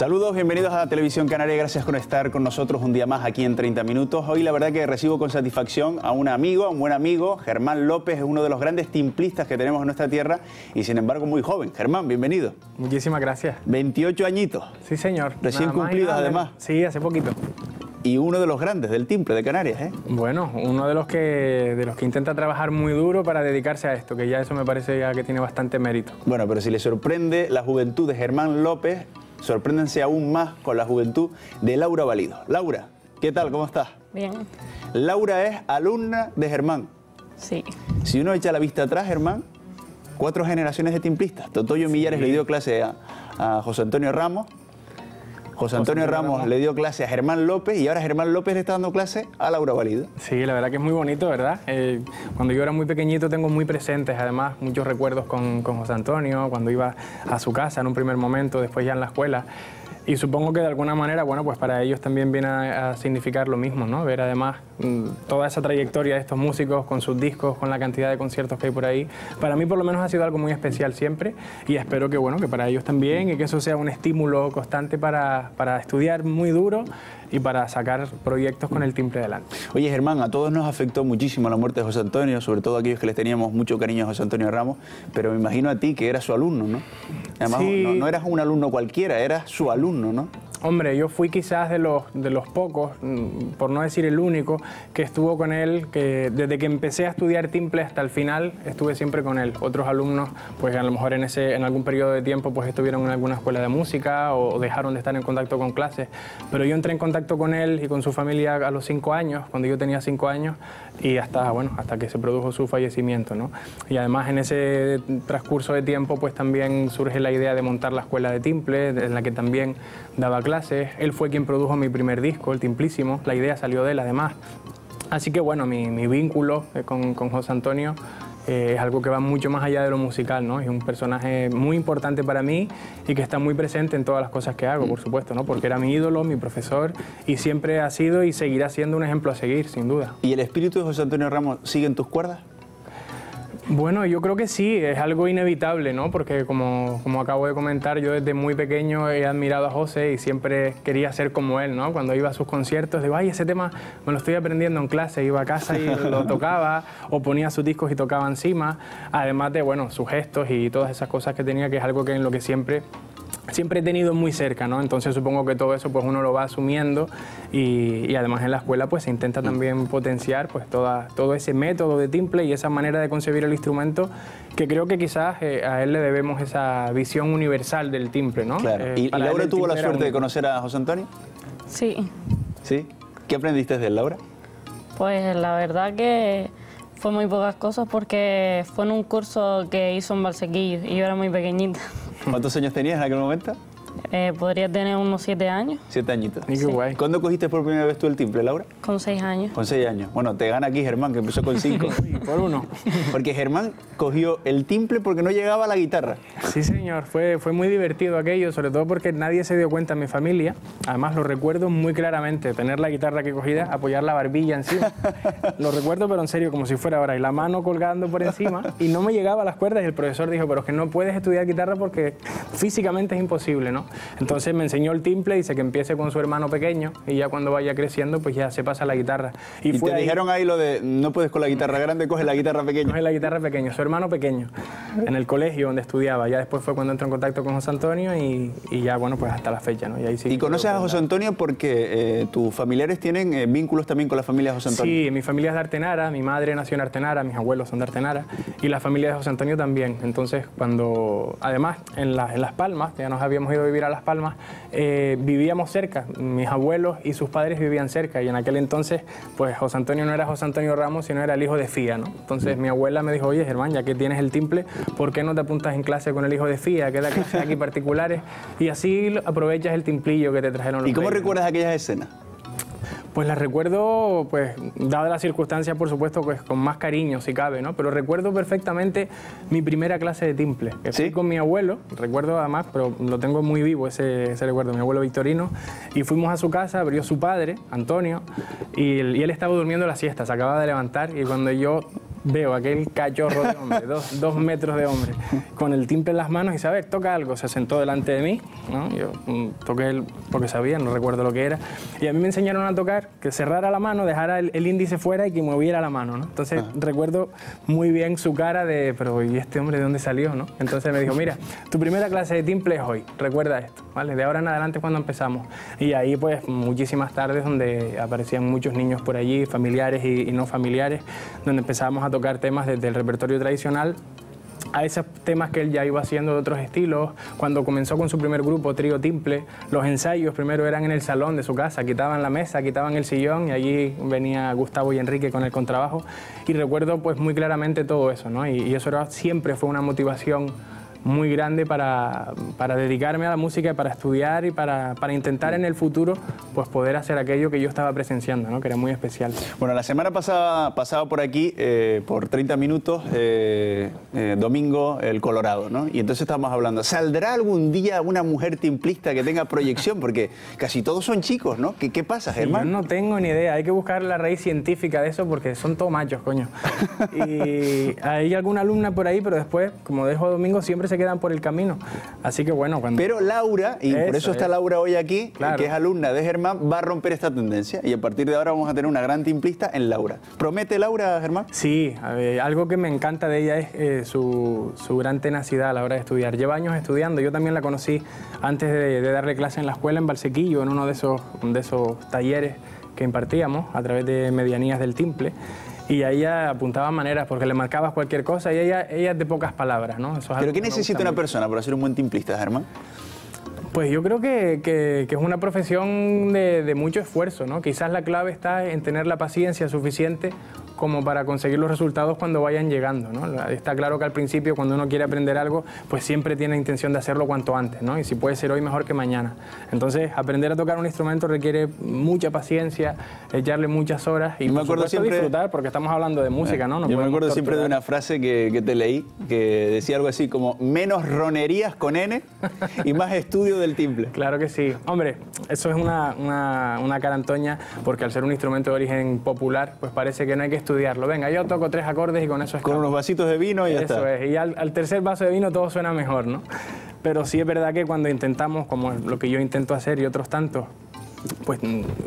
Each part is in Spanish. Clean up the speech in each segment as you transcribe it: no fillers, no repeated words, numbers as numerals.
Saludos, bienvenidos a Televisión Canaria, gracias por estar con nosotros un día más aquí en 30 Minutos. Hoy la verdad que recibo con satisfacción a un amigo, a un buen amigo. Germán López es uno de los grandes timplistas que tenemos en nuestra tierra y sin embargo muy joven. Germán, bienvenido. Muchísimas gracias. 28 añitos. Sí, señor. Recién cumplidos además. Sí, hace poquito. Y uno de los grandes del timple de Canarias, ¿eh? Bueno, uno de los que intenta trabajar muy duro para dedicarse a esto, que ya eso me parece ya que tiene bastante mérito. Bueno, pero si le sorprende la juventud de Germán López, sorpréndense aún más con la juventud de Laura Valido. Laura, ¿qué tal? ¿Cómo estás? Bien. Laura es alumna de Germán. Sí. Si uno echa la vista atrás, Germán, 4 generaciones de timplistas. Totoyo Millares le dio clase a José Antonio Ramos. José Antonio Ramos le dio clase a Germán López y ahora Germán López le está dando clase a Laura Valido. Sí, la verdad que es muy bonito, ¿verdad? Cuando yo era muy pequeñito tengo muy presentes, además, muchos recuerdos con José Antonio, cuando iba a su casa en un primer momento, después ya en la escuela. Y supongo que de alguna manera, bueno, pues para ellos también viene a significar lo mismo, ¿no? Ver además toda esa trayectoria de estos músicos con sus discos, con la cantidad de conciertos que hay por ahí. Para mí por lo menos ha sido algo muy especial siempre y espero que, bueno, que para ellos también y que eso sea un estímulo constante para estudiar muy duro y para sacar proyectos con el timple delante. Oye, Germán, a todos nos afectó muchísimo la muerte de José Antonio, sobre todo aquellos que les teníamos mucho cariño a José Antonio Ramos, pero me imagino a ti que eras su alumno, ¿no? Además, sí. No eras un alumno cualquiera, eras su alumno, ¿no? Hombre, yo fui quizás de los pocos, por no decir el único, que estuvo con él, que desde que empecé a estudiar timple hasta el final estuve siempre con él. Otros alumnos, pues a lo mejor en algún periodo de tiempo pues estuvieron en alguna escuela de música o dejaron de estar en contacto con clases. Pero yo entré en contacto con él y con su familia a los 5 años, cuando yo tenía 5 años, y hasta que se produjo su fallecimiento, ¿no? Y además en ese transcurso de tiempo pues también surge la idea de montar la escuela de timple, en la que también daba clases. Él fue quien produjo mi primer disco, el Timplísimo, la idea salió de él además. Así que bueno, mi vínculo con José Antonio es algo que va mucho más allá de lo musical, ¿no? Es un personaje muy importante para mí y que está muy presente en todas las cosas que hago, por supuesto, ¿no? Porque era mi ídolo, mi profesor y siempre ha sido y seguirá siendo un ejemplo a seguir, sin duda. ¿Y el espíritu de José Antonio Ramos sigue en tus cuerdas? Bueno, yo creo que sí, es algo inevitable, ¿no? Porque como acabo de comentar, yo desde muy pequeño he admirado a José y siempre quería ser como él, ¿no? Cuando iba a sus conciertos, digo, ay, ese tema me lo estoy aprendiendo en clase, iba a casa y lo tocaba, o ponía sus discos y tocaba encima, además de, bueno, sus gestos y todas esas cosas que tenía, que es algo que en lo que siempre he tenido muy cerca, ¿no? Entonces supongo que todo eso pues uno lo va asumiendo y además en la escuela pues se intenta también potenciar pues todo ese método de timple y esa manera de concebir el instrumento que creo que quizás a él le debemos esa visión universal del timple, ¿no? Claro. ¿Y Laura tuvo la suerte de conocer a José Antonio? Sí. ¿Sí? ¿Qué aprendiste de él, Laura? Pues la verdad que fue muy pocas cosas porque fue en un curso que hizo en Valsequillo y yo era muy pequeñita. ¿Cuántos años tenías en aquel momento? Podría tener unos 7 años. 7 añitos. Y qué guay. ¿Cuándo cogiste por primera vez tú el timple, Laura? Con 6 años. Con 6 años. Bueno, te gana aquí Germán, que empezó con 5. Por 1. Porque Germán cogió el timple porque no llegaba a la guitarra. Sí, señor. Fue muy divertido aquello, sobre todo porque nadie se dio cuenta en mi familia. Además, lo recuerdo muy claramente. Tener la guitarra que cogida, apoyar la barbilla encima. Lo recuerdo, pero en serio, como si fuera ahora. Y la mano colgando por encima. Y no me llegaba a las cuerdas. Y el profesor dijo, pero es que no puedes estudiar guitarra porque físicamente es imposible, ¿no? Entonces me enseñó el timple, dice que empiece con su hermano pequeño y ya cuando vaya creciendo pues ya se pasa a la guitarra. Y te dijeron ahí lo de no puedes con la guitarra grande, coge la guitarra pequeña. Coge la guitarra pequeña, su hermano pequeño, en el colegio donde estudiaba. Ya después fue cuando entró en contacto con José Antonio y ya bueno pues hasta la fecha, ¿no? Y ahí sí. ¿Y conoces a José Antonio porque tus familiares tienen vínculos también con la familia de José Antonio? Sí, mi familia es de Artenara, mi madre nació en Artenara, mis abuelos son de Artenara y la familia de José Antonio también. Entonces cuando, además en Las Palmas, ya nos habíamos ido a vivir a Las Palmas, vivíamos cerca, mis abuelos y sus padres vivían cerca y en aquel entonces pues José Antonio no era José Antonio Ramos sino era el hijo de Fía, ¿no? Entonces mi abuela me dijo, oye Germán, ya que tienes el timple, ¿por qué no te apuntas en clase con el hijo de Fía, que da clases aquí particulares y así aprovechas el timplillo que te trajeron los ¿Y cómo reyes? recuerdas aquellas escenas? Pues las recuerdo, pues, dadas las circunstancias, por supuesto, pues con más cariño, si cabe, ¿no? Pero recuerdo perfectamente mi primera clase de timple, que fui con mi abuelo, recuerdo además, pero lo tengo muy vivo ese recuerdo, mi abuelo Victorino, y fuimos a su casa, abrió su padre, Antonio, y él estaba durmiendo la siesta, se acababa de levantar, y cuando yo veo aquel cachorro de hombre, 2 metros de hombre, con el timple en las manos y sabe, toca algo. Se sentó delante de mí, ¿no? Yo toqué porque sabía, no recuerdo lo que era. Y a mí me enseñaron a tocar, que cerrara la mano, dejara el índice fuera y que moviera la mano, ¿no? Entonces recuerdo muy bien su cara de, pero ¿y este hombre de dónde salió, no? Entonces me dijo, mira, tu primera clase de timple es hoy, recuerda esto, ¿vale? De ahora en adelante es cuando empezamos. Y ahí pues muchísimas tardes donde aparecían muchos niños por allí, familiares y no familiares, donde empezábamos a tocar temas desde el repertorio tradicional a esos temas que él ya iba haciendo de otros estilos. Cuando comenzó con su primer grupo, Trío Timple, los ensayos primero eran en el salón de su casa, quitaban la mesa, quitaban el sillón y allí venía Gustavo y Enrique con el contrabajo y recuerdo pues muy claramente todo eso, ¿no? Y eso siempre fue una motivación muy grande para dedicarme a la música, para estudiar y para intentar en el futuro pues poder hacer aquello que yo estaba presenciando, ¿no? Que era muy especial. Bueno, la semana pasada pasaba por aquí, por 30 minutos, Domingo el Colorado, ¿no? Y entonces estábamos hablando, ¿saldrá algún día una mujer timplista que tenga proyección? Porque casi todos son chicos, ¿no? ¿Qué pasa, Germán? Yo no tengo ni idea, hay que buscar la raíz científica de eso porque son todos machos, coño. Y hay alguna alumna por ahí, pero después, como dejo a Domingo, siempre se quedan por el camino. Así que bueno, cuando... Pero Laura, y por eso está Laura hoy aquí, claro, que es alumna de Germán, va a romper esta tendencia y a partir de ahora vamos a tener una gran timplista en Laura. ¿Promete Laura, Germán? Sí, algo que me encanta de ella es su gran tenacidad a la hora de estudiar. Lleva años estudiando, yo también la conocí antes de darle clase en la escuela en Valsequillo, en uno de esos talleres que impartíamos a través de medianías del timple. Y a ella apuntaba maneras porque le marcabas cualquier cosa y ella es de pocas palabras, ¿no? Eso es ¿Pero qué necesita una persona para ser un buen timplista, Germán? Pues yo creo que es una profesión de mucho esfuerzo, ¿no? Quizás la clave está en tener la paciencia suficiente como para conseguir los resultados cuando vayan llegando, ¿no? Está claro que al principio, cuando uno quiere aprender algo, pues siempre tiene intención de hacerlo cuanto antes, ¿no? Y si puede ser hoy, mejor que mañana. Entonces, aprender a tocar un instrumento requiere mucha paciencia, echarle muchas horas y me acuerdo siempre disfrutar, porque estamos hablando de música, ¿no? Yo me acuerdo siempre de una frase que te leí, que decía algo así como, menos ronerías con N y más estudio del timple. Claro que sí. Hombre, eso es una carantoña, porque al ser un instrumento de origen popular, pues parece que no hay que estudiarlo. Venga, yo toco 3 acordes y con eso es con unos vasitos de vino y ya está. Eso es, y al tercer vaso de vino todo suena mejor, ¿no? Pero sí es verdad que cuando intentamos, como lo que yo intento hacer y otros tantos, pues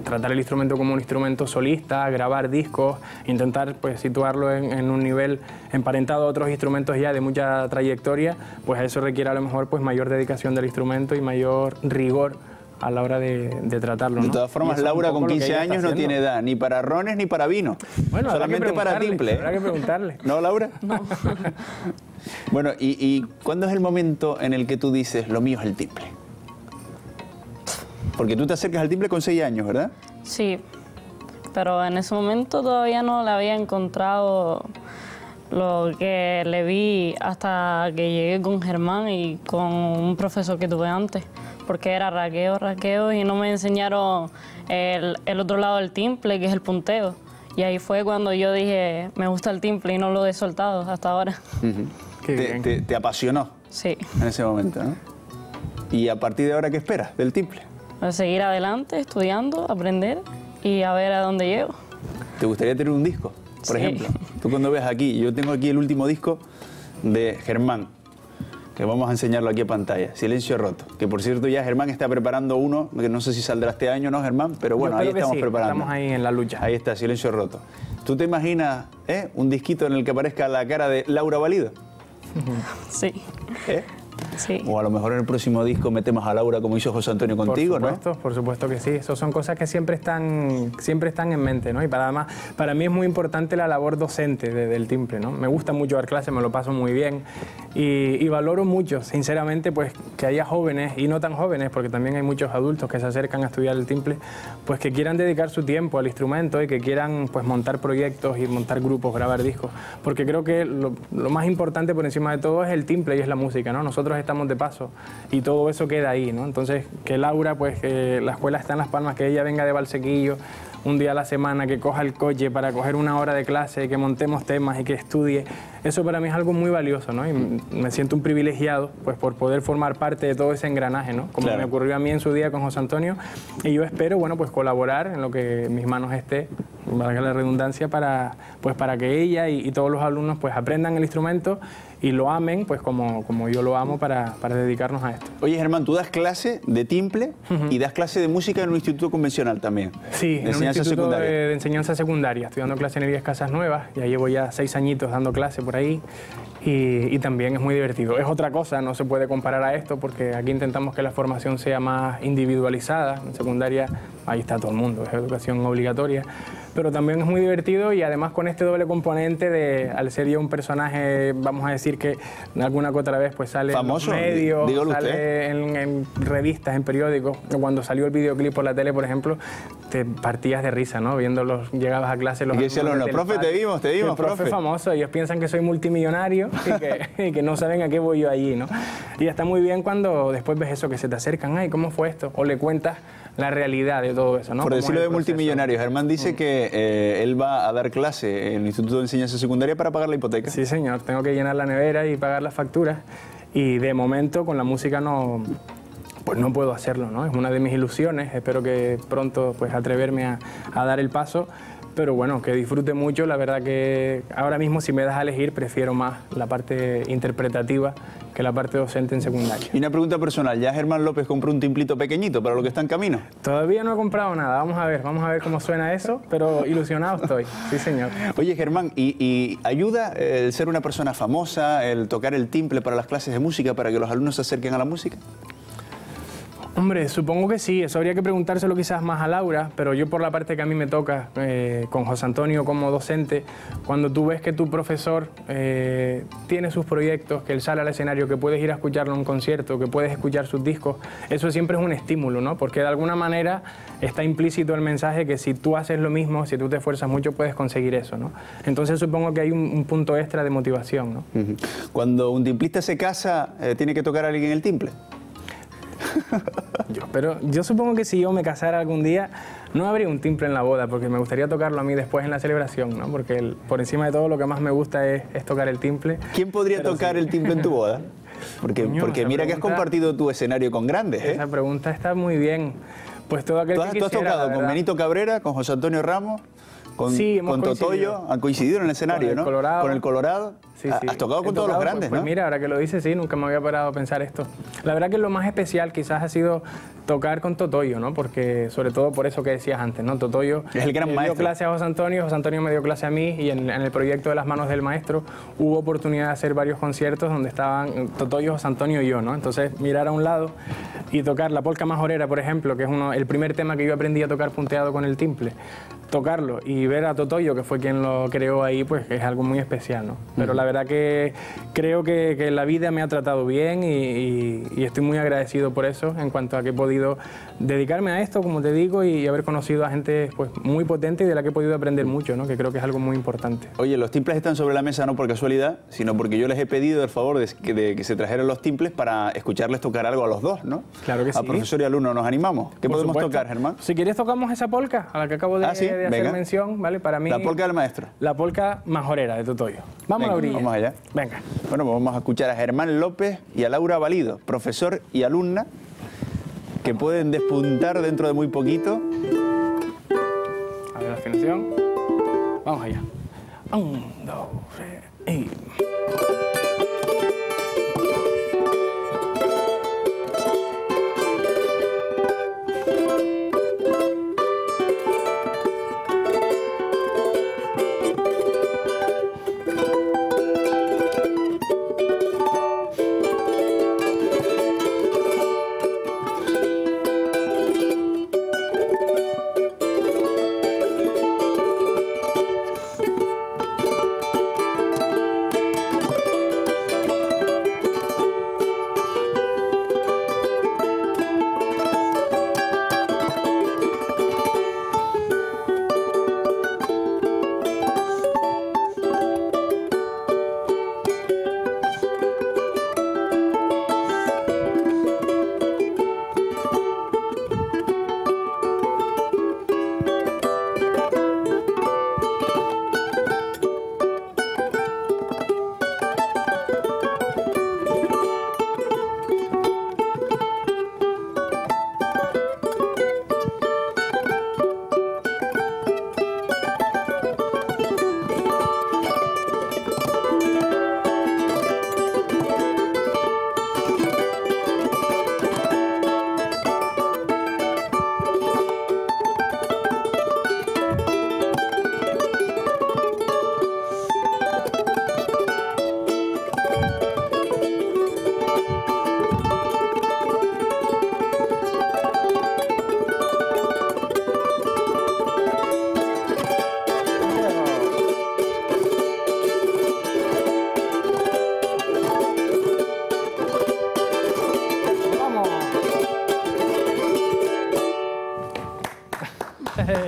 tratar el instrumento como un instrumento solista, grabar discos, intentar pues situarlo en un nivel emparentado a otros instrumentos ya de mucha trayectoria, pues eso requiere a lo mejor pues mayor dedicación del instrumento y mayor rigor a la hora de tratarlo, ¿no? De todas formas, Laura con 15 años no tiene edad ni para rones ni para vino. Bueno, solamente para timple. Habrá que preguntarle. ¿No, Laura? No. Bueno, ¿y cuándo es el momento en el que tú dices, lo mío es el timple? Porque tú te acercas al timple con 6 años, ¿verdad? Sí, pero en ese momento todavía no le había encontrado lo que le vi hasta que llegué con Germán y con un profesor que tuve antes, porque era raqueo y no me enseñaron el otro lado del timple, que es el punteo. Y ahí fue cuando yo dije, me gusta el timple y no lo he soltado hasta ahora. ¿Te apasionó? Sí. En ese momento, ¿no? ¿Y a partir de ahora qué esperas del timple? A seguir adelante, estudiando, aprender y a ver a dónde llego. ¿Te gustaría tener un disco, por ejemplo? Tú cuando ves aquí, yo tengo aquí el último disco de Germán, que vamos a enseñarlo aquí a pantalla, Silencio Roto, que por cierto ya Germán está preparando uno, que no sé si saldrá este año, ¿no, Germán? Pero bueno, ahí estamos preparando. Estamos ahí en la lucha. Ahí está, Silencio Roto. ¿Tú te imaginas un disquito en el que aparezca la cara de Laura Valido? Sí. Sí. O a lo mejor en el próximo disco metemos a Laura como hizo José Antonio contigo, ¿no? Por supuesto que sí. Eso son cosas que siempre están en mente, ¿no? Y además, para mí es muy importante la labor docente del timple, ¿no? Me gusta mucho dar clases, me lo paso muy bien y valoro mucho, sinceramente, pues que haya jóvenes y no tan jóvenes, porque también hay muchos adultos que se acercan a estudiar el timple, pues que quieran dedicar su tiempo al instrumento y que quieran pues montar proyectos y montar grupos, grabar discos, porque creo que lo más importante por encima de todo es el timple y es la música, ¿no? Nosotros estamos de paso y todo eso queda ahí, ¿no? Entonces, que Laura, pues que la escuela está en Las Palmas, que ella venga de Valsequillo un día a la semana, que coja el coche para coger una hora de clase, que montemos temas y que estudie, eso para mí es algo muy valioso, ¿no? Y me siento un privilegiado, pues por poder formar parte de todo ese engranaje, ¿no? Como me ocurrió a mí en su día con José Antonio, y yo espero, bueno, pues colaborar en lo que en mis manos esté, valga la redundancia, para que ella y todos los alumnos pues aprendan el instrumento y lo amen, pues como yo lo amo, para dedicarnos a esto. Oye, Germán, tú das clase de timple y das clase de música en un instituto convencional también. Sí, en un instituto de enseñanza secundaria. Estoy dando clase en Elías Casas Nuevas, ya llevo ya 6 añitos dando clase por ahí. Y también es muy divertido. Es otra cosa, no se puede comparar a esto, porque aquí intentamos que la formación sea más individualizada. En secundaria ahí está todo el mundo, es educación obligatoria. Pero también es muy divertido y además con este doble componente de, al ser yo un personaje, vamos a decir que alguna que otra vez pues sale famoso, en los medios, sale en revistas, en periódicos. Cuando salió el videoclip por la tele, por ejemplo, te partías de risa, ¿no? Llegabas a clase los... Y decían, no, profe, te vimos, profe famoso. Ellos piensan que soy multimillonario y que no saben a qué voy yo allí, ¿no? Y está muy bien cuando después ves eso, que se te acercan, ay, ¿cómo fue esto? O le cuentas la realidad de todo eso, ¿no? Por decirlo de multimillonario, Germán dice que él va a dar clase en el Instituto de Enseñanza Secundaria para pagar la hipoteca. Sí, señor. Tengo que llenar la nevera y pagar las facturas. Y de momento con la música pues no puedo hacerlo, ¿no? Es una de mis ilusiones. Espero que pronto pues atreverme a dar el paso. Pero bueno, que disfrute mucho. La verdad que ahora mismo, si me das a elegir, prefiero más la parte interpretativa que la parte docente en secundaria. Y una pregunta personal, ¿ya Germán López compró un timplito pequeñito para lo que está en camino? Todavía no he comprado nada, vamos a ver cómo suena eso, pero ilusionado estoy, sí señor. Oye Germán, ¿y ayuda el ser una persona famosa, el tocar el timple para las clases de música, para que los alumnos se acerquen a la música? Hombre, supongo que sí, eso habría que preguntárselo quizás más a Laura, pero yo por la parte que a mí me toca, con José Antonio como docente, cuando tú ves que tu profesor tiene sus proyectos, que él sale al escenario, que puedes ir a escucharlo en un concierto, que puedes escuchar sus discos, eso siempre es un estímulo, ¿no? Porque de alguna manera está implícito el mensaje que si tú haces lo mismo, si tú te esfuerzas mucho, puedes conseguir eso, ¿no? Entonces supongo que hay un punto extra de motivación, ¿no? Cuando un timplista se casa, ¿tiene que tocar a alguien el timple? Pero yo supongo que si yo me casara algún día, no habría un timple en la boda, porque me gustaría tocarlo a mí después en la celebración, ¿no? Porque por encima de todo lo que más me gusta es tocar el timple. ¿Quién podría tocar el timple en tu boda? Porque mira que has compartido tu escenario con grandes, ¿eh? Esa pregunta está muy bien. Pues todo aquel que quisiera, ¿Tú has tocado con Benito Cabrera, con José Antonio Ramos, con Totoyo? Han coincidido en el escenario, ¿no? Con el Colorado. Sí, sí. Has tocado con todos los grandes, pues ¿no? Mira, ahora que lo dices, sí, nunca me había parado a pensar esto. La verdad que lo más especial quizás ha sido tocar con Totoyo, ¿no? Porque, sobre todo por eso que decías antes, ¿no? Totoyo es el gran maestro. Dio clase a José Antonio me dio clase a mí, y en el proyecto de Las Manos del Maestro hubo oportunidad de hacer varios conciertos donde estaban Totoyo, José Antonio y yo, ¿no? Entonces, mirar a un lado y tocar la polca majorera, por ejemplo, que es el primer tema que yo aprendí a tocar punteado con el timple, tocarlo y ver a Totoyo, que fue quien lo creó ahí, pues es algo muy especial, ¿no? Pero la verdad que creo que la vida me ha tratado bien y estoy muy agradecido por eso, en cuanto a que he podido dedicarme a esto, como te digo, y haber conocido a gente pues muy potente y de la que he podido aprender mucho, ¿no? Que creo que es algo muy importante. Oye, los timples están sobre la mesa no por casualidad, sino porque yo les he pedido el favor de que se trajeran los timples para escucharles tocar algo a los dos, ¿no? Claro que sí. A profesor y alumno, ¿nos animamos? ¿Qué Por podemos supuesto. tocar, Germán? Si quieres tocamos esa polca a la que acabo de hacer mención, ¿vale? Para mí... La polca del maestro. La polca majorera de Totoyo. Vamos a la orilla. Vamos allá. Venga. Bueno, pues vamos a escuchar a Germán López y a Laura Valido, profesor y alumna, que pueden despuntar dentro de muy poquito. A ver la afinación. Vamos allá. 1, 2, 3 y...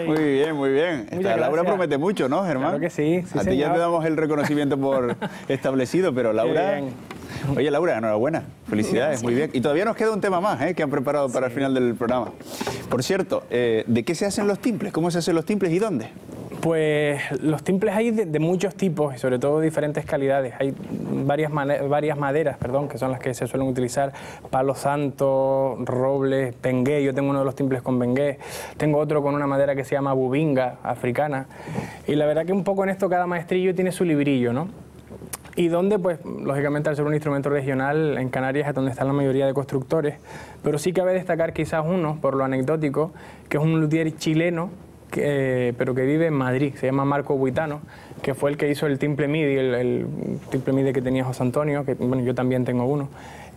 Muy bien, muy bien. Esta Laura promete mucho, ¿no, Germán? Claro que sí. A ti ya te damos el reconocimiento por establecido, pero Laura... Oye, Laura, enhorabuena. Felicidades, muy bien. Y todavía nos queda un tema más que han preparado para el final del programa. Por cierto, ¿de qué se hacen los timples? ¿Cómo se hacen los timples y dónde? Pues los timples hay de muchos tipos y sobre todo diferentes calidades. Hay varias maderas, que son las que se suelen utilizar: palo santo, roble, bengué. Yo tengo uno de los timples con bengué. Tengo otro con una madera que se llama bubinga africana. Y la verdad que un poco en esto cada maestrillo tiene su librillo, ¿no? Y donde, pues, lógicamente, al ser un instrumento regional, en Canarias es donde están la mayoría de constructores, pero sí cabe destacar quizás uno, por lo anecdótico, que es un luthier chileno, pero que vive en Madrid, se llama Marco Buitano, que fue el que hizo el timple MIDI, el timple MIDI que tenía José Antonio, que bueno, yo también tengo uno.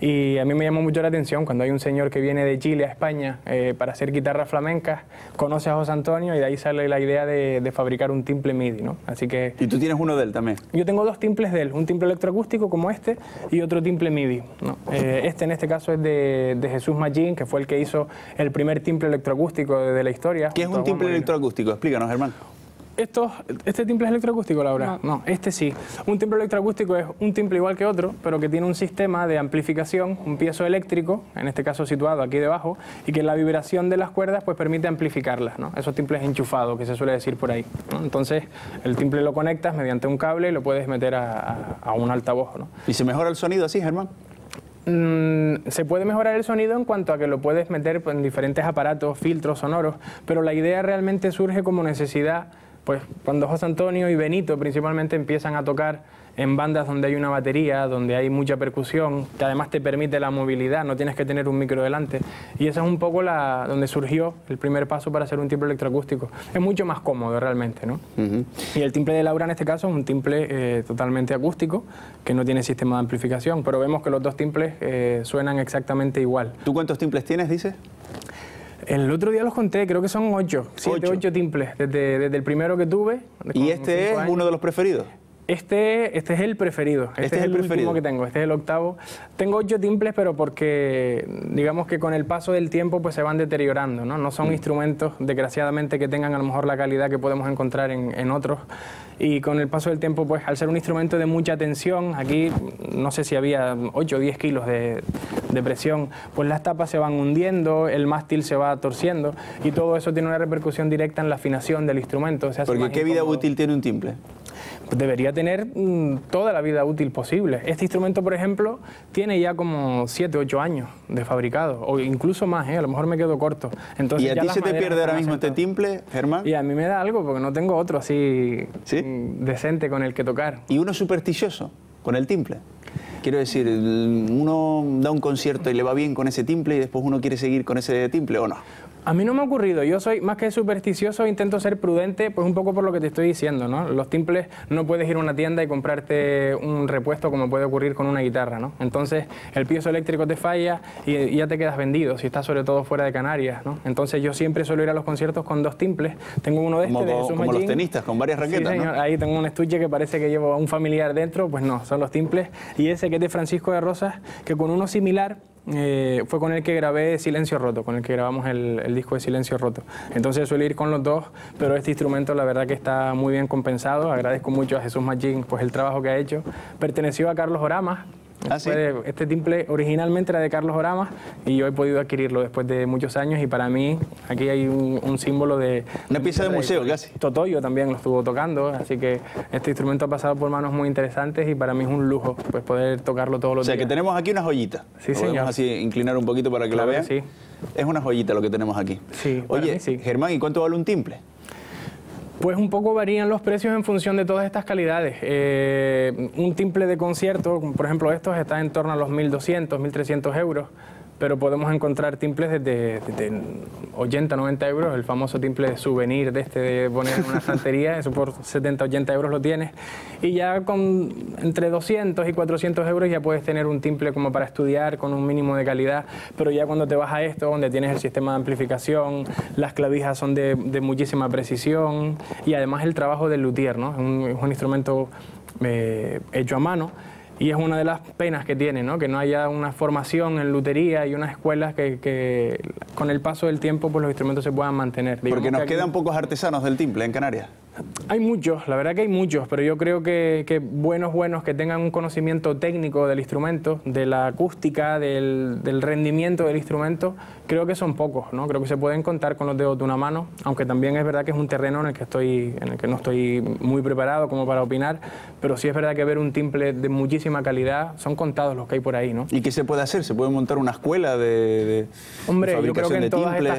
Y a mí me llamó mucho la atención cuando hay un señor que viene de Chile a España para hacer guitarras flamencas, conoce a José Antonio y de ahí sale la idea de fabricar un timple MIDI, ¿no? Así que... ¿Y tú tienes uno de él también? Yo tengo dos timples de él, un timple electroacústico como este y otro timple MIDI, ¿no? Este en este caso es de Jesús Mallín, que fue el que hizo el primer timple electroacústico de la historia. ¿Qué es un timple electroacústico? Explícanos, Germán. ¿Este timple es electroacústico, Laura? No, este sí. Un timple electroacústico es un timple igual que otro, pero que tiene un sistema de amplificación, un piezo eléctrico, en este caso situado aquí debajo, y que la vibración de las cuerdas pues permite amplificarlas, ¿no? Esos timples enchufados, que se suele decir por ahí, ¿no? Entonces, el timple lo conectas mediante un cable y lo puedes meter a un altavoz, ¿no? ¿Y se mejora el sonido así, Germán? Se puede mejorar el sonido en cuanto a que lo puedes meter en diferentes aparatos, filtros sonoros, pero la idea realmente surge como necesidad. Pues cuando José Antonio y Benito principalmente empiezan a tocar en bandas donde hay una batería, donde hay mucha percusión, que además te permite la movilidad, no tienes que tener un micro delante. Y esa es un poco donde surgió el primer paso para hacer un timple electroacústico. Es mucho más cómodo realmente, ¿no? Y el timple de Laura en este caso es un timple totalmente acústico, que no tiene sistema de amplificación, pero vemos que los dos timples suenan exactamente igual. ¿Tú cuántos timples tienes, dices? El otro día los conté, creo que son 8 timples, desde el primero que tuve. ¿Y este es uno de los preferidos? Este es el preferido, este es el último que tengo, este es el octavo. Tengo 8 timples, pero porque digamos que con el paso del tiempo pues se van deteriorando, ¿no? No son instrumentos, desgraciadamente, que tengan a lo mejor la calidad que podemos encontrar en otros. Y con el paso del tiempo, pues al ser un instrumento de mucha tensión, aquí no sé si había 8 o 10 kilos de presión, pues las tapas se van hundiendo, el mástil se va torciendo y todo eso tiene una repercusión directa en la afinación del instrumento. Porque ¿qué vida útil tiene un timple? Debería tener toda la vida útil posible. Este instrumento, por ejemplo, tiene ya como 7 o 8 años de fabricado, o incluso más, a lo mejor me quedo corto. Entonces, ¿y a ti se te pierde ahora mismo este timple, Germán? Y a mí me da algo, porque no tengo otro así decente con el que tocar. ¿Y uno supersticioso con el timple? Quiero decir, uno da un concierto y le va bien con ese timple y después uno quiere seguir con ese timple, ¿o no? A mí no me ha ocurrido, yo soy más que supersticioso, intento ser prudente, pues un poco por lo que te estoy diciendo, ¿no? Los timples no puedes ir a una tienda y comprarte un repuesto como puede ocurrir con una guitarra, ¿no? Entonces el piezo eléctrico te falla y ya te quedas vendido, si estás sobre todo fuera de Canarias, ¿no? Entonces yo siempre suelo ir a los conciertos con 2 timples, tengo uno de de Jesús como los tenistas, con varias raquetas, sí, señor, ¿no? Ahí tengo un estuche que parece que llevo a un familiar dentro, pues no, son los timples, y ese que es de Francisco de Rosas, que con uno similar fue con el que grabé Silencio Roto, con el que grabamos el disco de Silencio Roto. Entonces suelo ir con los dos, pero este instrumento la verdad que está muy bien compensado. Agradezco mucho a Jesús Mallín pues el trabajo que ha hecho. Perteneció a Carlos Oramas. ¿Sí? Este timple originalmente era de Carlos Oramas y yo he podido adquirirlo después de muchos años, y para mí aquí hay un símbolo de... Una pieza de museo casi. Totoyo también lo estuvo tocando, así que este instrumento ha pasado por manos muy interesantes y para mí es un lujo pues poder tocarlo todos los días. O sea que tenemos aquí una joyita. Sí, señor. Podemos así inclinar un poquito para que claro lo vean. Sí. Es una joyita lo que tenemos aquí. Sí, oye, sí. Germán, ¿y cuánto vale un timple? Pues un poco varían los precios en función de todas estas calidades. Un timple de concierto, por ejemplo estos, está en torno a los 1.200, 1.300 euros, pero podemos encontrar timples desde 80, 90 euros, el famoso timple de souvenir de poner en una estantería, eso por 70, 80 euros lo tienes, y ya con entre 200 y 400 euros ya puedes tener un timple como para estudiar con un mínimo de calidad, pero ya cuando te vas a esto, donde tienes el sistema de amplificación, las clavijas son de muchísima precisión, y además el trabajo del luthier, ¿no? Es un instrumento hecho a mano, Y es una de las penas que tiene, ¿no? Que no haya una formación en lutería y unas escuelas que con el paso del tiempo pues los instrumentos se puedan mantener. Digamos porque nos aquí quedan pocos artesanos del timple en Canarias. hay muchos, la verdad que hay muchos, pero yo creo que buenos que tengan un conocimiento técnico del instrumento, de la acústica, del rendimiento del instrumento, creo que son pocos, ¿no? Creo que se pueden contar con los dedos de una mano, aunque también es verdad que es un terreno en el que no estoy muy preparado como para opinar, pero sí es verdad que ver un timple de muchísima calidad son contados los que hay por ahí, ¿no? ¿Y qué se puede hacer? ¿Se puede montar una escuela de Hombre, yo creo fabricación que de timples?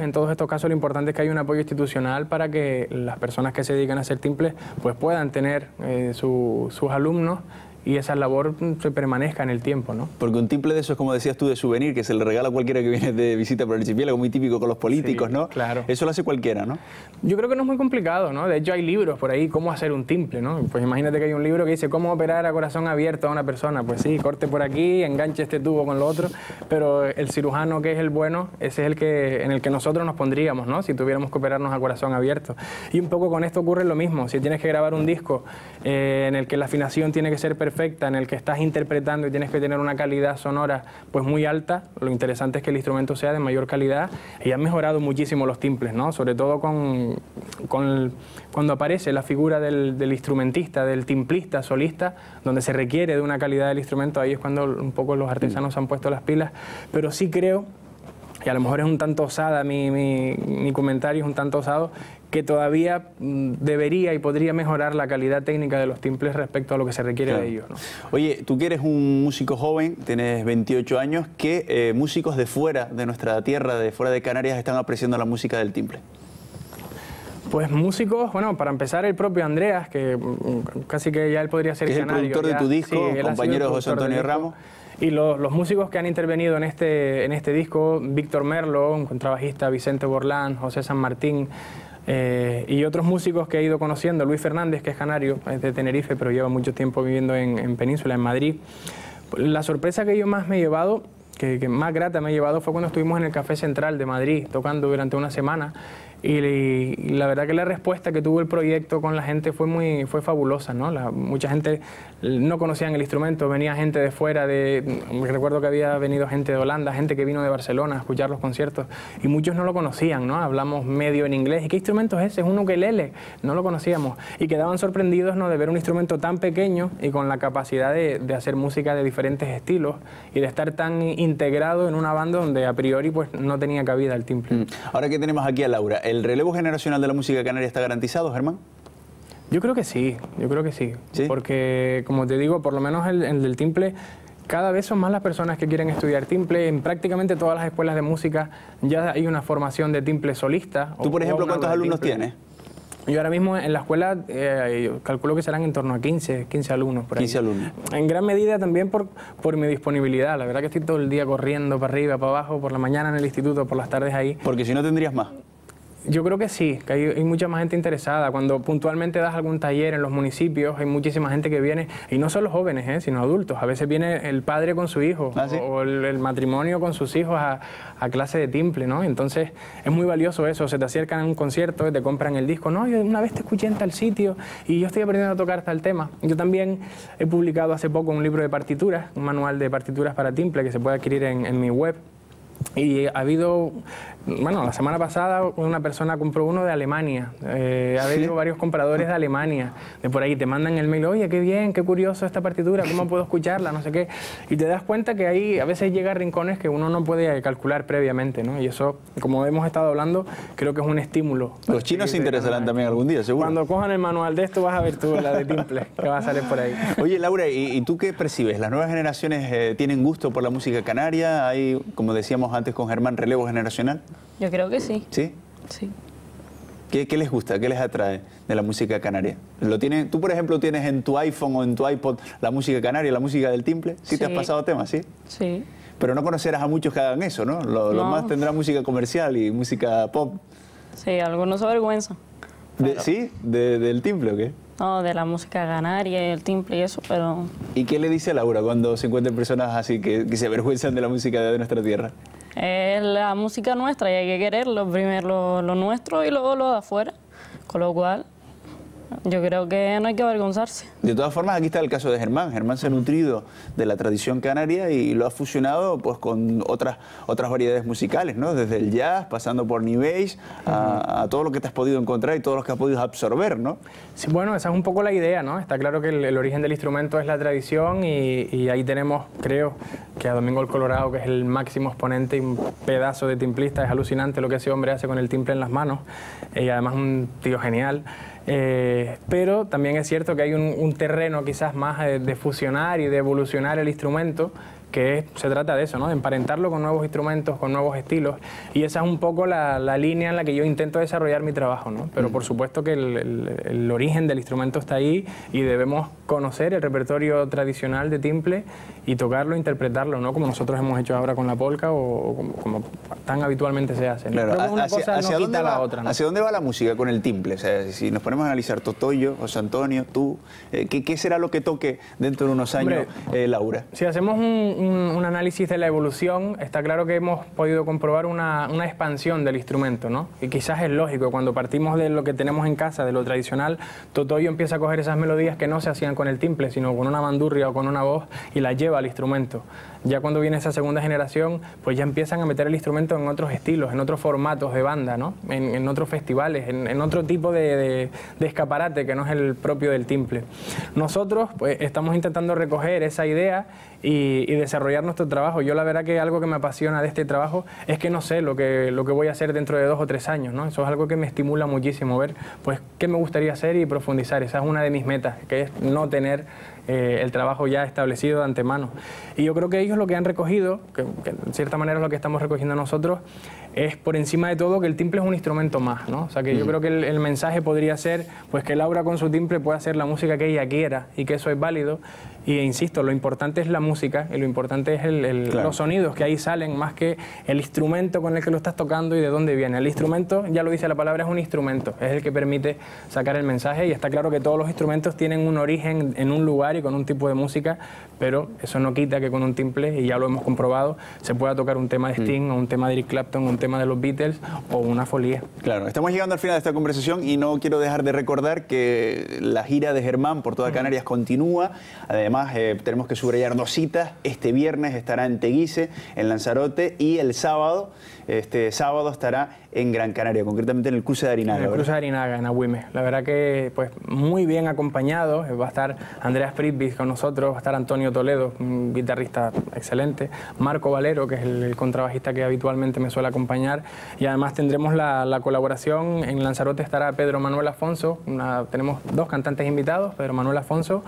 en todos estos casos lo importante es que haya un apoyo institucional para que las personas que se dedican a hacer timples pues puedan tener sus alumnos y esa labor se permanezca en el tiempo, ¿no? Porque un timple de eso es, como decías tú, de souvenir, que se le regala a cualquiera que viene de visita por el archipiélago, muy típico con los políticos, Sí, ¿no? claro. Eso lo hace cualquiera, ¿no? Yo creo que no es muy complicado, ¿no? De hecho hay libros por ahí, cómo hacer un timple, ¿no? Pues imagínate que hay un libro que dice cómo operar a corazón abierto a una persona. Pues sí, corte por aquí, enganche este tubo con lo otro, pero el cirujano que es el bueno, ese es en el que nosotros nos pondríamos, ¿no? Si tuviéramos que operarnos a corazón abierto. Y un poco con esto ocurre lo mismo. Si tienes que grabar un disco en el que la afinación tiene que ser perfecta, en el que estás interpretando y tienes que tener una calidad sonora pues muy alta, lo interesante es que el instrumento sea de mayor calidad y han mejorado muchísimo los timples, ¿no? Sobre todo cuando aparece la figura del instrumentista, del timplista, solista, donde se requiere de una calidad del instrumento, ahí es cuando un poco los artesanos han puesto las pilas, pero sí creo, y a lo mejor es un tanto osada mi comentario, es un tanto osado, que todavía debería y podría mejorar la calidad técnica de los timples respecto a lo que se requiere de ellos, ¿no? Oye, tú que eres un músico joven, tienes 28 años, ¿qué músicos de fuera de nuestra tierra, de fuera de Canarias, están apreciando la música del timple? Pues músicos, bueno, para empezar el propio Andreas, que casi que ya él podría ser que canario. Es el productor de tu disco, sí, compañero de José Antonio Ramos. Y los músicos que han intervenido en este disco, Víctor Merlo, un contrabajista, Vicente Borlán, José San Martín, y otros músicos que he ido conociendo, Luis Fernández, que es canario, es de Tenerife, pero lleva mucho tiempo viviendo en Península, en Madrid. La sorpresa que yo más me he llevado, que más grata me he llevado, fue cuando estuvimos en el Café Central de Madrid, tocando durante una semana. Y la verdad que la respuesta que tuvo el proyecto con la gente fue fabulosa, ¿no? Mucha gente no conocía el instrumento, venía gente de fuera, recuerdo que había venido gente de Holanda, gente que vino de Barcelona a escuchar los conciertos y muchos no lo conocían, ¿no? Hablamos medio en inglés. ¿Y qué instrumento es ese? Es un ukelele. No lo conocíamos y quedaban sorprendidos, ¿no?, de ver un instrumento tan pequeño y con la capacidad de hacer música de diferentes estilos y de estar tan integrado en una banda donde a priori pues no tenía cabida el timple. Ahora que tenemos aquí a Laura, ¿el relevo generacional de la música canaria está garantizado, Germán? Yo creo que sí, ¿Sí? Porque, como te digo, por lo menos el del timple, cada vez son más las personas que quieren estudiar timple. En prácticamente todas las escuelas de música ya hay una formación de timple solista. ¿Tú, por ejemplo, cuántos alumnos tienes? Yo ahora mismo en la escuela yo calculo que serán en torno a 15 alumnos por ahí. 15 alumnos. En gran medida también por mi disponibilidad. La verdad que estoy todo el día corriendo para arriba, para abajo, por la mañana en el instituto, por las tardes ahí. Porque si no tendrías más. Yo creo que sí, que hay mucha más gente interesada. Cuando puntualmente das algún taller en los municipios, hay muchísima gente que viene, y no solo jóvenes, sino adultos. A veces viene el padre con su hijo, ¿Ah, sí? o el matrimonio con sus hijos a clase de timple, ¿no? Entonces es muy valioso eso. Se te acercan a un concierto y te compran el disco. No, yo una vez te escuché en tal sitio y yo estoy aprendiendo a tocar tal tema. Yo también he publicado hace poco un libro de partituras, un manual de partituras para timple que se puede adquirir en mi web. Y ha habido, bueno, la semana pasada una persona compró uno de Alemania, ha habido varios compradores de Alemania, de por ahí te mandan el mail, oye, qué bien, qué curioso esta partitura, ¿cómo puedo escucharla? No sé qué. Y te das cuenta que ahí a veces llega a rincones que uno no puede calcular previamente, ¿no? Y eso, como hemos estado hablando, creo que es un estímulo. Los chinos se interesarán también algún día, seguro. Cuando cojan el manual de esto vas a ver tú la de timple que va a salir por ahí. Oye, Laura, ¿y tú qué percibes? ¿Las nuevas generaciones tienen gusto por la música canaria? ¿Hay, como decíamos antes con Germán, relevo generacional? Yo creo que sí. ¿Sí? Sí. ¿Qué les gusta? ¿Qué les atrae de la música canaria? ¿Tú, por ejemplo, tienes en tu iPhone o en tu iPod la música canaria, la música del timple? ¿Sí te has pasado temas, sí? Sí. Pero no conocerás a muchos que hagan eso, ¿no? Lo más tendrá música comercial y música pop. Sí, algunos se avergüenzan. ¿Sí? ¿Del timple o qué? No, de la música canaria y el timple y eso, pero... ¿Y qué le dice a Laura cuando se encuentran personas así que se avergüenzan de la música de nuestra tierra? Es la música nuestra y hay que quererlo, primero lo nuestro y luego lo de afuera, con lo cual yo creo que no hay que avergonzarse. De todas formas, aquí está el caso de Germán. Germán se ha nutrido de la tradición canaria y lo ha fusionado pues con otras variedades musicales, ¿no? Desde el jazz, pasando por New Age, a todo lo que te has podido encontrar y todo lo que has podido absorber, ¿no? Sí, bueno, esa es un poco la idea, ¿no? Está claro que el origen del instrumento es la tradición y ahí tenemos, creo, que a Domingo el Colorado, que es el máximo exponente y un pedazo de timplista. Es alucinante lo que ese hombre hace con el timple en las manos y además un tío genial. Pero también es cierto que hay un terreno quizás más de fusionar y de evolucionar el instrumento, que se trata de eso, ¿no? De emparentarlo con nuevos instrumentos, con nuevos estilos, y esa es un poco la línea en la que yo intento desarrollar mi trabajo, ¿no? Pero por supuesto que el origen del instrumento está ahí y debemos conocer el repertorio tradicional de timple y tocarlo, interpretarlo, ¿no? Como nosotros hemos hecho ahora con la polca o como tan habitualmente se hace, ¿no? Claro, Creo que una cosa no quita la otra, ¿no? ¿Hacia dónde va la música con el timple? O sea, si nos ponemos a analizar Totoyo, José Antonio, tú, ¿qué será lo que toque dentro de unos años, Laura? Si hacemos un análisis de la evolución, está claro que hemos podido comprobar una expansión del instrumento, ¿no? Y quizás es lógico, cuando partimos de lo que tenemos en casa, de lo tradicional, Totoyo empieza a coger esas melodías que no se hacían con el timple, sino con una bandurria o con una voz y las lleva al instrumento. Ya cuando viene esa segunda generación, pues ya empiezan a meter el instrumento en otros estilos, en otros formatos de banda, ¿no? En otros festivales, en otro tipo de escaparate que no es el propio del timple. Nosotros pues estamos intentando recoger esa idea y desarrollar nuestro trabajo. Yo la verdad que algo que me apasiona de este trabajo es que no sé lo que voy a hacer dentro de 2 o 3 años, ¿no? Eso es algo que me estimula muchísimo, ver pues qué me gustaría hacer y profundizar. Esa es una de mis metas, que es no tener el trabajo ya establecido de antemano. Y yo creo que ellos lo que han recogido, que en cierta manera es lo que estamos recogiendo nosotros, es por encima de todo que el timple es un instrumento más, ¿no? O sea que yo creo que el mensaje podría ser pues que Laura con su timple puede hacer la música que ella quiera y que eso es válido. Y insisto, lo importante es la música y lo importante es claro, los sonidos que ahí salen, más que el instrumento con el que lo estás tocando y de dónde viene. El instrumento, ya lo dice la palabra, es un instrumento, es el que permite sacar el mensaje y está claro que todos los instrumentos tienen un origen en un lugar y con un tipo de música, pero eso no quita que con un timple, y ya lo hemos comprobado, se pueda tocar un tema de Sting o un tema de Eric Clapton o un tema de los Beatles o una folía. Claro, estamos llegando al final de esta conversación y no quiero dejar de recordar que la gira de Germán por toda Canarias continúa. Además, tenemos que subrayar 2 citas. Este viernes estará en Teguise, en Lanzarote, y el sábado, este sábado estará en Gran Canaria, concretamente en el Cruce de Arinaga. En el Cruce de Arinaga, en Agüime. La verdad que pues muy bien acompañado. Va a estar Andreas Fritbis con nosotros, va a estar Antonio Toledo, un guitarrista excelente, Marco Valero, que es el contrabajista que habitualmente me suele acompañar, y además tendremos la colaboración. En Lanzarote estará Pedro Manuel Afonso, tenemos 2 cantantes invitados, Pedro Manuel Afonso,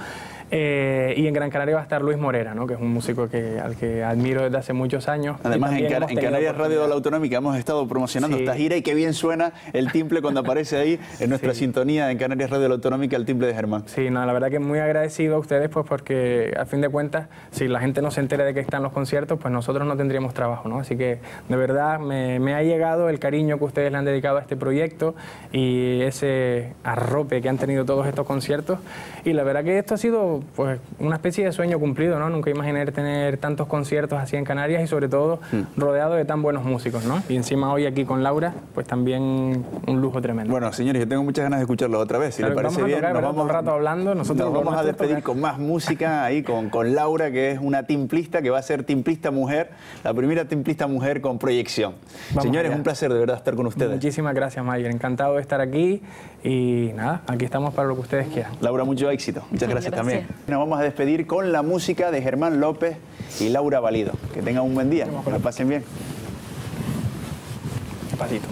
y en Gran Canaria va a estar Luis Morera, ¿no? Que es un músico al que admiro desde hace muchos años. Además, en Canarias Radio de la Autonómica hemos estado promocionando esta gira, y qué bien suena el timple cuando aparece ahí en nuestra sintonía en Canarias Radio de la Autonómica, el timple de Germán. Sí, no, la verdad que muy agradecido a ustedes, pues porque a fin de cuentas, si la gente no se entera de que están los conciertos, pues nosotros no tendríamos trabajo, ¿no? Así que de verdad me ha llegado el cariño que ustedes le han dedicado a este proyecto y ese arrope que han tenido todos estos conciertos, y la verdad que esto ha sido pues una especie de sueño cumplido, ¿no? Nunca imaginé tener tantos conciertos así en Canarias y sobre todo rodeado de tan buenos músicos, ¿no? Y encima hoy aquí con Laura, pues también un lujo tremendo. Bueno, señores, yo tengo muchas ganas de escucharlo otra vez. Si claro, le parece bien, nos vamos un rato hablando. Nos vamos a despedir con más música ahí con Laura, que es una timplista, que va a ser timplista mujer, la primera timplista mujer con proyección. Señores, un placer de verdad estar con ustedes. Muchísimas gracias, Mayer. Encantado de estar aquí y nada, aquí estamos para lo que ustedes quieran. Laura, mucho éxito. Muchas gracias también. Nos vamos a despedir con la música de Germán López y Laura Valido. Que tengan un buen día. Que la pasen bien. Pasito.